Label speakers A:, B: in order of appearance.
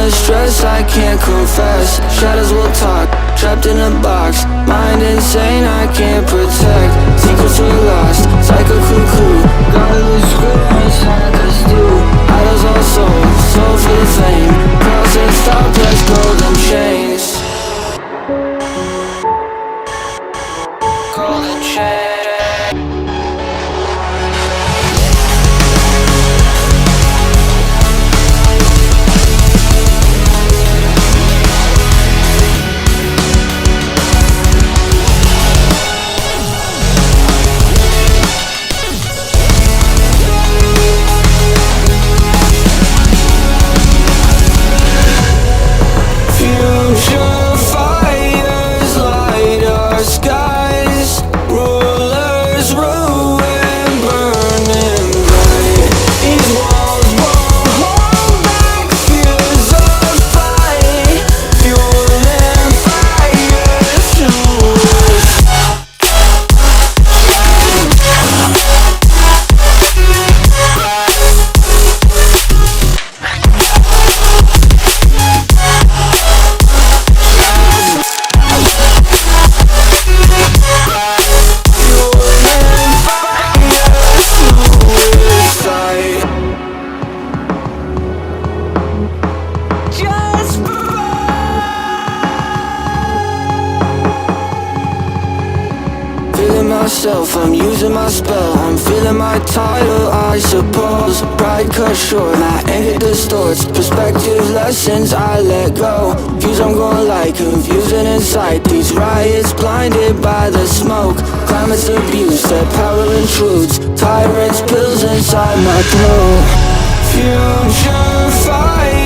A: endless stress I can't confess. Shadows will talk, trapped in a box. Mind insane, I can't protect. Secrets were lost, like a cuckoo. Gotta lose screw inside the stew. Idols all sold, sold for the fame. Cross and stop, let's golden chains. Golden chains. Future fires light our skies. Rulers ruin, burning bright. These walls won't hold back fears of fight. Fueling fires to myself, I'm using my spell. I'm feeling my title, I suppose. Pride cut short, my anger distorts. Perspective lessons I let go. Views I'm going like confusing insight. These riots blinded by the smoke. Climate's abuse, that power intrudes. Tyrants, pills inside my throat. Future fire.